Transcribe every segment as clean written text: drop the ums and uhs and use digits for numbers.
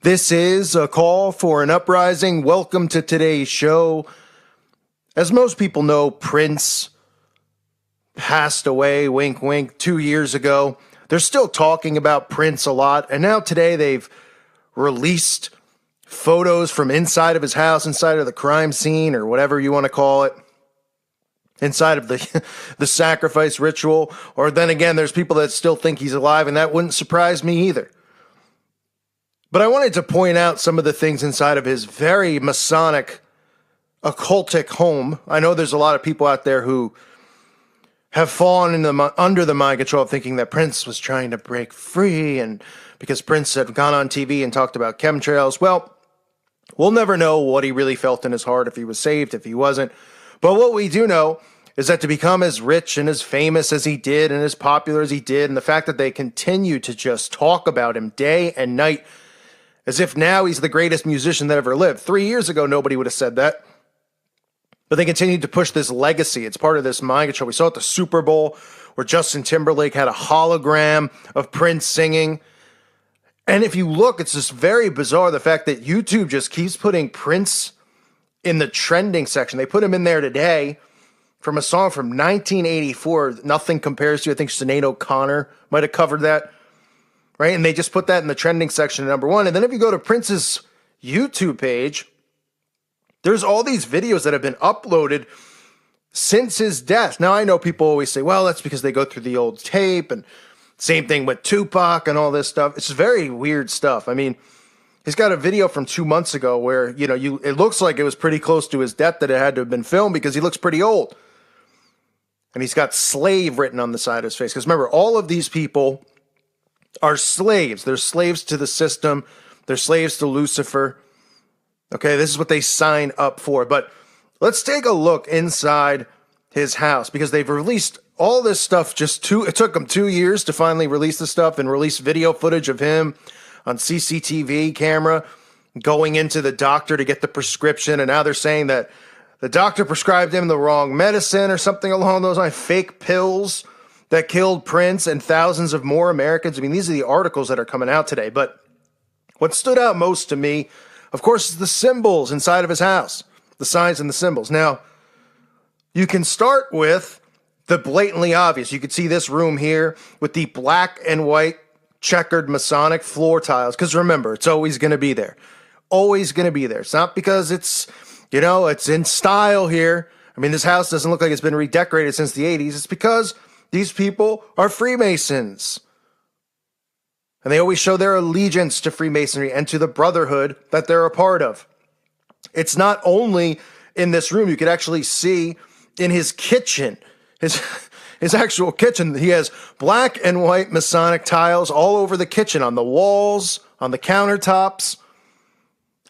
This is a call for an uprising. Welcome to today's show. As most people know, Prince passed away, wink, wink, 2 years ago. They're still talking about Prince a lot. And now today they've released photos from inside of his house, inside of the crime scene, or whatever you want to call it, inside of the sacrifice ritual. Or then again, there's people that still think he's alive, and that wouldn't surprise me either. But I wanted to point out some of the things inside of his very Masonic, occultic home. I know there's a lot of people out there who have fallen under the mind control of thinking that Prince was trying to break free, and because Prince had gone on TV and talked about chemtrails. Well, we'll never know what he really felt in his heart, if he was saved, if he wasn't. But what we do know is that to become as rich and as famous as he did and as popular as he did, and the fact that they continue to just talk about him day and night, as if now he's the greatest musician that ever lived. 3 years ago, nobody would have said that. But they continued to push this legacy. It's part of this mind control. We saw at the Super Bowl where Justin Timberlake had a hologram of Prince singing. And if you look, it's just very bizarre, the fact that YouTube just keeps putting Prince in the trending section. They put him in there today from a song from 1984, Nothing Compares to. I think Sinead O'Connor might have covered that. Right? And they just put that in the trending section at #1. And then if you go to Prince's YouTube page, there's all these videos that have been uploaded since his death. Now, I know people always say, well, that's because they go through the old tape, and same thing with Tupac and all this stuff. It's very weird stuff. I mean, he's got a video from 2 months ago where, it looks like it was pretty close to his death that it had to have been filmed because he looks pretty old. And he's got slave written on the side of his face. Because remember, all of these people are slaves. They're slaves to the system. They're slaves to Lucifer. Okay, this is what they sign up for. But let's take a look inside his house, because they've released all this stuff it took them 2 years to finally release the stuff and release video footage of him on CCTV camera going into the doctor to get the prescription. And now they're saying that the doctor prescribed him the wrong medicine or something along those lines, fake pills that killed Prince and thousands of more Americans. I mean, these are the articles that are coming out today. But what stood out most to me, of course, is the symbols inside of his house, the signs and the symbols. Now, you can start with the blatantly obvious. You could see this room here with the black and white checkered Masonic floor tiles. Because remember, it's always going to be there. Always going to be there. It's not because it's in style here. I mean, this house doesn't look like it's been redecorated since the 80s. It's because these people are Freemasons. And they always show their allegiance to Freemasonry and to the brotherhood that they're a part of. It's not only in this room. You could actually see in his kitchen, his actual kitchen, he has black and white Masonic tiles all over the kitchen, on the walls, on the countertops.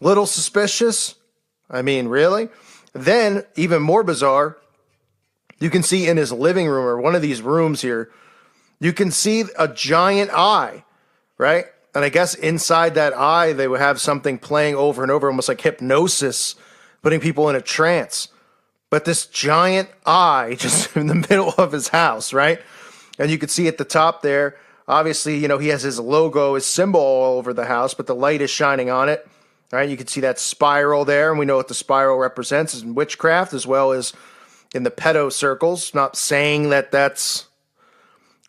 Little suspicious. I mean, really? Then, even more bizarre, you can see in his living room, or one of these rooms here, you can see a giant eye, right? And I guess inside that eye, they would have something playing over and over, almost like hypnosis, putting people in a trance. But this giant eye just in the middle of his house, right? And you can see at the top there, obviously, he has his logo, his symbol all over the house, but the light is shining on it, right? You can see that spiral there, and we know what the spiral represents is in witchcraft, as well as in the pedo circles. Not saying that that's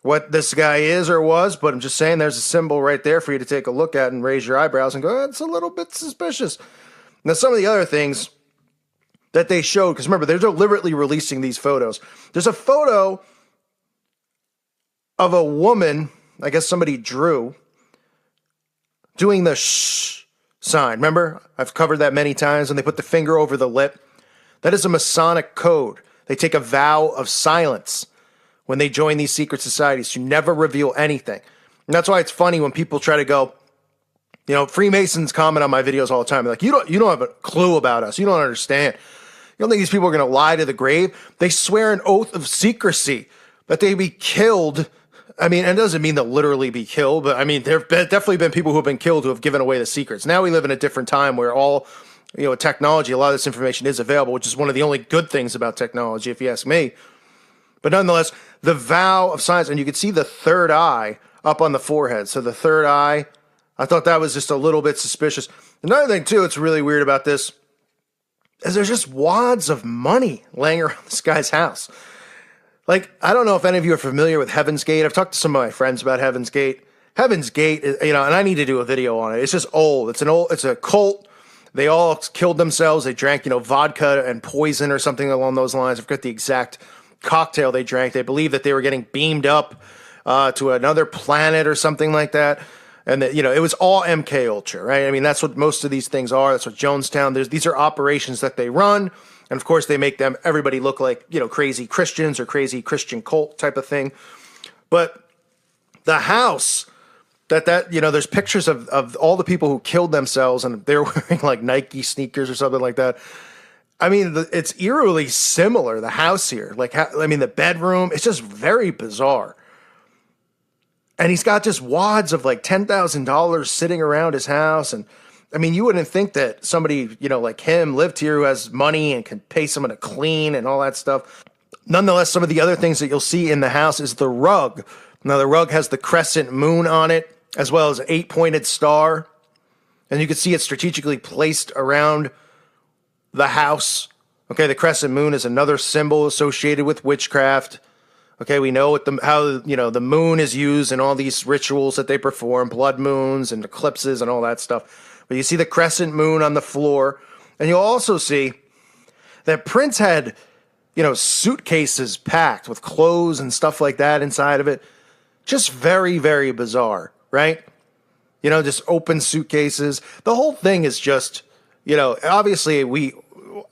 what this guy is or was, but I'm just saying there's a symbol right there for you to take a look at and raise your eyebrows and go, it's a little bit suspicious. Now, some of the other things that they showed, because remember, they're deliberately releasing these photos. There's a photo of a woman, I guess somebody drew, doing the shh sign. Remember? I've covered that many times, and they put the finger over the lip. That is a Masonic code. They take a vow of silence when they join these secret societies to never reveal anything. And that's why it's funny when people try to go, Freemasons comment on my videos all the time. They're like, you don't have a clue about us. You don't understand. You don't think these people are going to lie to the grave? They swear an oath of secrecy that they be killed. I mean, it doesn't mean they'll literally be killed, but I mean, there have definitely been people who have been killed who have given away the secrets. Now we live in a different time where all, technology, a lot of this information is available, which is one of the only good things about technology, if you ask me. But nonetheless, the vow of silence, and you can see the third eye up on the forehead. So the third eye I thought that was just a little bit suspicious. Another thing, too, that's really weird about this is there's just wads of money laying around this guy's house. Like, I don't know if any of you are familiar with Heaven's Gate. I've talked to some of my friends about Heaven's Gate. Heaven's Gate, you know, and I need to do a video on it. It's just old. It's a cult. They all killed themselves. They drank, you know, vodka and poison or something along those lines. I forget the exact cocktail they drank. They believed that they were getting beamed up to another planet or something like that. And that, you know, it was all MK Ultra, right? I mean, that's what most of these things are. That's what Jonestown. These are operations that they run. And of course, they make everybody look like, you know, crazy Christians or crazy Christian cult type of thing. But the house that you know, there's pictures of all the people who killed themselves and they're wearing like Nike sneakers or something like that. I mean, it's eerily similar, the house here. Like, I mean, the bedroom, it's just very bizarre. And he's got just wads of like $10,000 sitting around his house. And I mean, you wouldn't think that somebody, you know, like him lived here who has money and can pay someone to clean and all that stuff. Nonetheless, some of the other things that you'll see in the house is the rug. Now, the rug has the crescent moon on it, as well as an 8-pointed star. And you can see it strategically placed around the house. Okay, the crescent moon is another symbol associated with witchcraft. Okay, we know how you know the moon is used in all these rituals that they perform, blood moons and eclipses and all that stuff. But you see the crescent moon on the floor, and you'll also see that Prince had, you know, suitcases packed with clothes and stuff like that inside of it. Just very, very bizarre, right? You know, just open suitcases. The whole thing is just, you know, obviously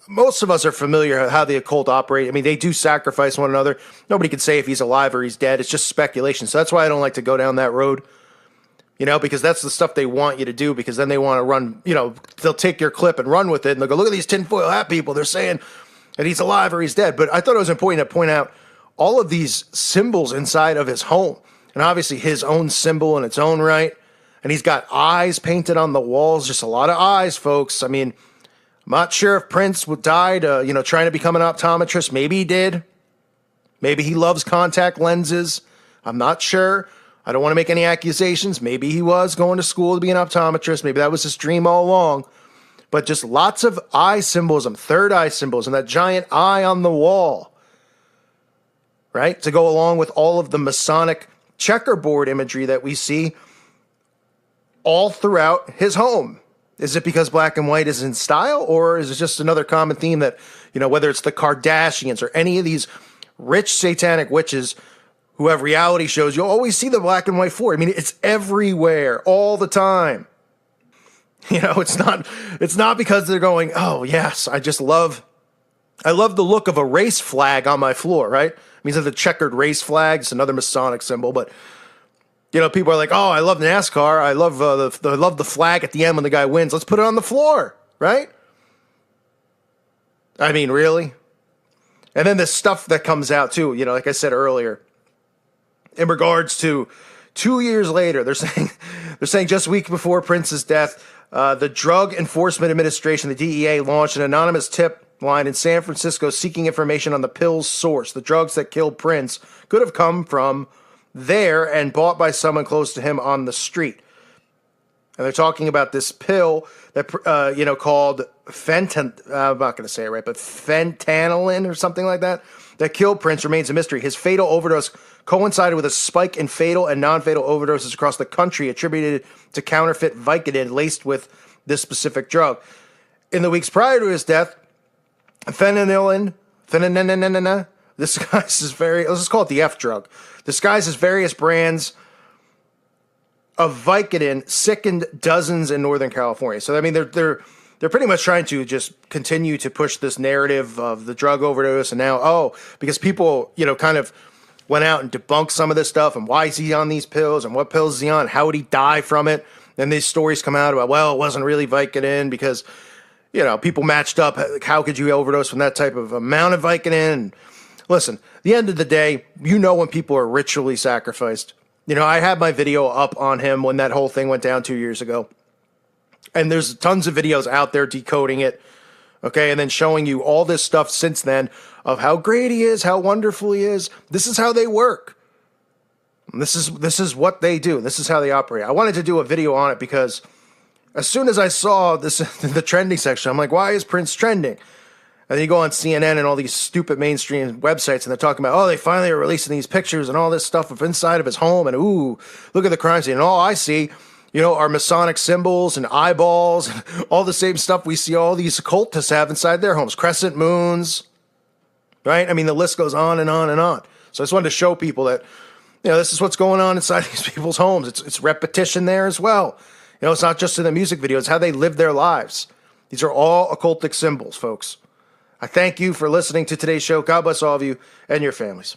most of us are familiar with how the occult operate. I mean, they do sacrifice one another. Nobody can say if he's alive or he's dead. It's just speculation. So that's why I don't like to go down that road, you know, because that's the stuff they want you to do, because then they want to run, you know, they'll take your clip and run with it. And they'll go, look at these tinfoil hat people. They're saying that he's alive or he's dead. But I thought it was important to point out all of these symbols inside of his home. And obviously his own symbol in its own right. And he's got eyes painted on the walls. Just a lot of eyes, folks. I mean, I'm not sure if Prince died, you know, trying to become an optometrist. Maybe he did. Maybe he loves contact lenses. I'm not sure. I don't want to make any accusations. Maybe he was going to school to be an optometrist. Maybe that was his dream all along. But just lots of eye symbolism, third eye symbols, and that giant eye on the wall, right? To go along with all of the Masonic checkerboard imagery that we see all throughout his home. Is it because black and white is in style, or is it just another common theme that, you know, whether it's the Kardashians or any of these rich satanic witches who have reality shows, you'll always see the black and white floor. I mean, it's everywhere all the time. You know, it's not because they're going, oh yes, I love the look of a race flag on my floor, right? It means that the checkered race flag, it's another Masonic symbol, but you know, people are like, oh, I love NASCAR. I love the flag at the end when the guy wins. Let's put it on the floor, right? I mean, really? And then the stuff that comes out too, you know, like I said earlier, in regards to 2 years later, they're saying just a week before Prince's death, the Drug Enforcement Administration, the DEA, launched an anonymous tip line in San Francisco seeking information on the pill's source. The drugs that killed Prince could have come from there and bought by someone close to him on the street. And they're talking about this pill that, you know, called I'm not going to say it right, but fentanyl or something like that killed Prince remains a mystery. His fatal overdose coincided with a spike in fatal and non-fatal overdoses across the country attributed to counterfeit Vicodin laced with this specific drug. In the weeks prior to his death, fentanyl, this disguises let's just call it the F drug, disguises various brands of Vicodin sickened dozens in Northern California. So I mean, they're pretty much trying to just continue to push this narrative of the drug overdose, and now because people, you know, kind of went out and debunked some of this stuff, and why is he on these pills, and what pills is he on, how would he die from it? Then these stories come out about, well, it wasn't really Vicodin because, you know, people matched up. How could you overdose from that type of amount of Vicodin? Listen, at the end of the day, you know when people are ritually sacrificed. You know, I had my video up on him when that whole thing went down 2 years ago. And there's tons of videos out there decoding it, okay, and then showing you all this stuff since then of how great he is, how wonderful he is. This is how they work. And this is what they do. This is how they operate. I wanted to do a video on it because as soon as I saw this in the trending section, I'm like, why is Prince trending? And then you go on CNN and all these stupid mainstream websites, and they're talking about, oh, they finally are releasing these pictures and all this stuff of inside of his home, and ooh, look at the crime scene. And all I see, are Masonic symbols and eyeballs and all the same stuff we see all these occultists have inside their homes. Crescent moons, right? I mean, the list goes on and on and on. So I just wanted to show people that, this is what's going on inside these people's homes. It's repetition there as well. It's not just in the music videos, it's how they live their lives. These are all occultic symbols, folks. I thank you for listening to today's show. God bless all of you and your families.